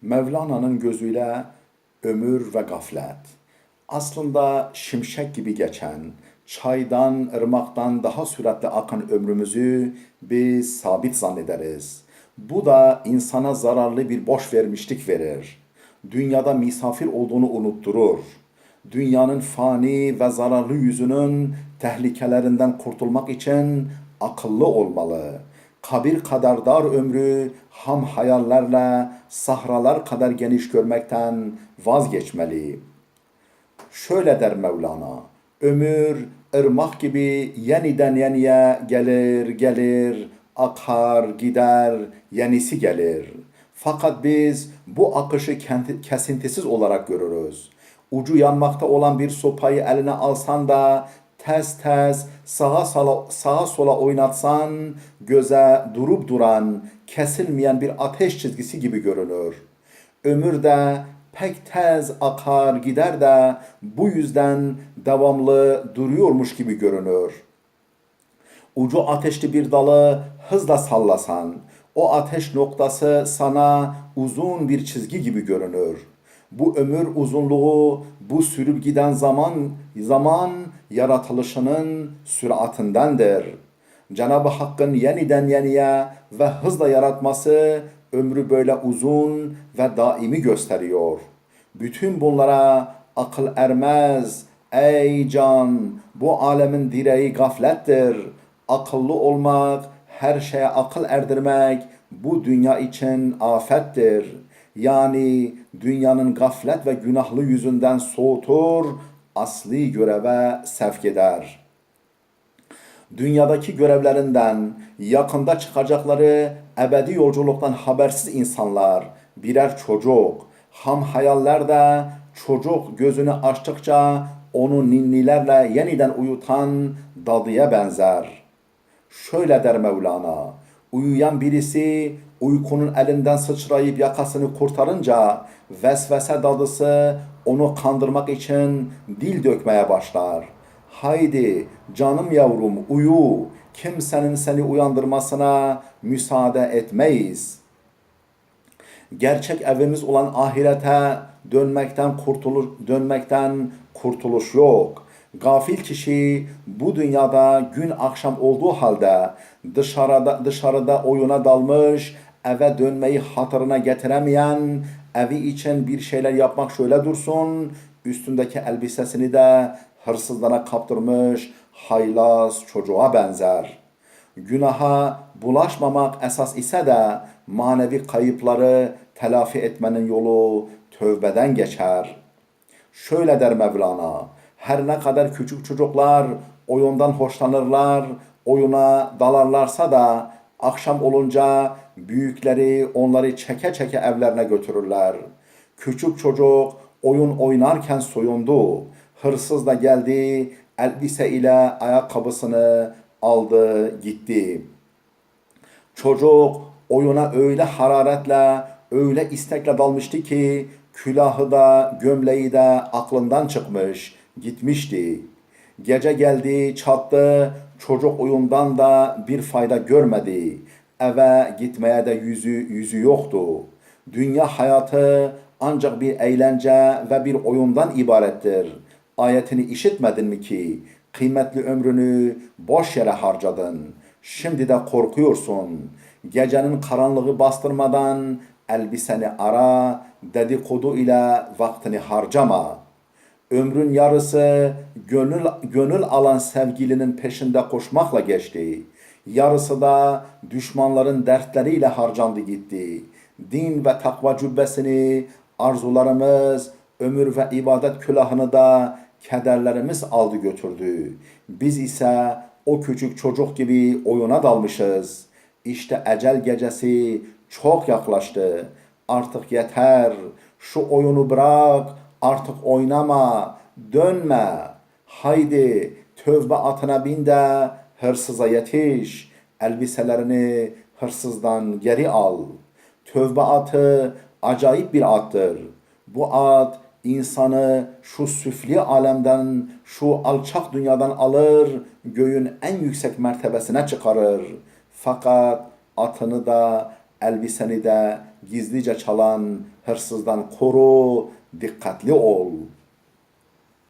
Mevlana'nın gözüyle ömür ve gaflet. Aslında şimşek gibi geçen, çaydan, ırmaktan daha süratli akan ömrümüzü biz sabit zannederiz. Bu da insana zararlı bir boş vermişlik verir. Dünyada misafir olduğunu unutturur. Dünyanın fani ve zararlı yüzünün tehlikelerinden kurtulmak için akıllı olmalı. Kabir kadar dar ömrü ham hayallerle sahralar kadar geniş görmekten vazgeçmeli. Şöyle der Mevlana, ömür ırmak gibi yeniden yeniye gelir, gelir, akar, gider, yenisi gelir. Fakat biz bu akışı kesintisiz olarak görürüz. Ucu yanmakta olan bir sopayı eline alsan da tez tez sağa sola oynatsan göze durup duran, kesilmeyen bir ateş çizgisi gibi görünür. Ömür de pek tez akar gider de bu yüzden devamlı duruyormuş gibi görünür. Ucu ateşli bir dalı hızla sallasan, o ateş noktası sana uzun bir çizgi gibi görünür. Bu ömür uzunluğu, bu sürüp giden zaman yaratılışının süratindendir. Cenab-ı Hakk'ın yeniden yeniye ve hızla yaratması ömrü böyle uzun ve daimi gösteriyor. Bütün bunlara akıl ermez. Ey can, bu alemin direği gaflettir. Akıllı olmak, her şeye akıl erdirmek bu dünya için afettir. Yani dünyanın gaflet ve günahlı yüzünden soğutur, asli göreve sevk eder. Dünyadaki görevlerinden, yakında çıkacakları ebedi yolculuktan habersiz insanlar, birer çocuk, ham hayaller de çocuk gözünü açtıkça onu ninnilerle yeniden uyutan dadıya benzer. Şöyle der Mevlana, uyuyan birisi uykunun elinden sıçrayıp yakasını kurtarınca vesvese dadısı onu kandırmak için dil dökmeye başlar. Haydi canım yavrum uyu, kimsenin seni uyandırmasına müsaade etmeyiz. Gerçek evimiz olan ahirete dönmekten kurtuluş yok. Gafil kişi bu dünyada gün akşam olduğu halde dışarıda oyuna dalmış, eve dönmeyi hatırına getiremeyen, evi için bir şeyler yapmak şöyle dursun, üstündeki elbisesini de hırsızlara kaptırmış haylaz çocuğa benzer. Günaha bulaşmamak esas ise de manevi kayıpları telafi etmenin yolu tövbeden geçer. Şöyle der Mevlana, her ne kadar küçük çocuklar oyundan hoşlanırlar, oyuna dalarlarsa da akşam olunca büyükleri onları çeke çeke evlerine götürürler. Küçük çocuk oyun oynarken soyundu. Hırsız da geldi, elbise ile ayakkabısını aldı gitti. Çocuk oyuna öyle hararetle, öyle istekle dalmıştı ki külahı da gömleği de aklından çıkmış, gitmişti. Gece geldi, çattı, çocuk oyundan da bir fayda görmedi. Eve gitmeye de yüzü yoktu. Dünya hayatı ancak bir eğlence ve bir oyundan ibarettir. Ayetini işitmedin mi ki? Kıymetli ömrünü boş yere harcadın. Şimdi de korkuyorsun. Gecenin karanlığı bastırmadan elbiseni ara, dedikodu ile vaktini harcama. Ömrün yarısı gönül alan sevgilinin peşinde koşmakla geçti. Yarısı da düşmanların dertleriyle harcandı gitti. Din ve takva cübbesini arzularımız, ömür ve ibadet külahını da kederlerimiz aldı götürdü. Biz ise o küçük çocuk gibi oyuna dalmışız. İşte ecel gecesi çok yaklaştı. Artık yeter. Şu oyunu bırak. Artık oynama. Dönme. Haydi tövbe atına bin de hırsıza yetiş. Elbiselerini hırsızdan geri al. Tövbe atı acayip bir attır. Bu at insanı şu süfli alemden, şu alçak dünyadan alır, göğün en yüksek mertebesine çıkarır. Fakat atını da elbiseni de gizlice çalan hırsızdan koru, dikkatli ol.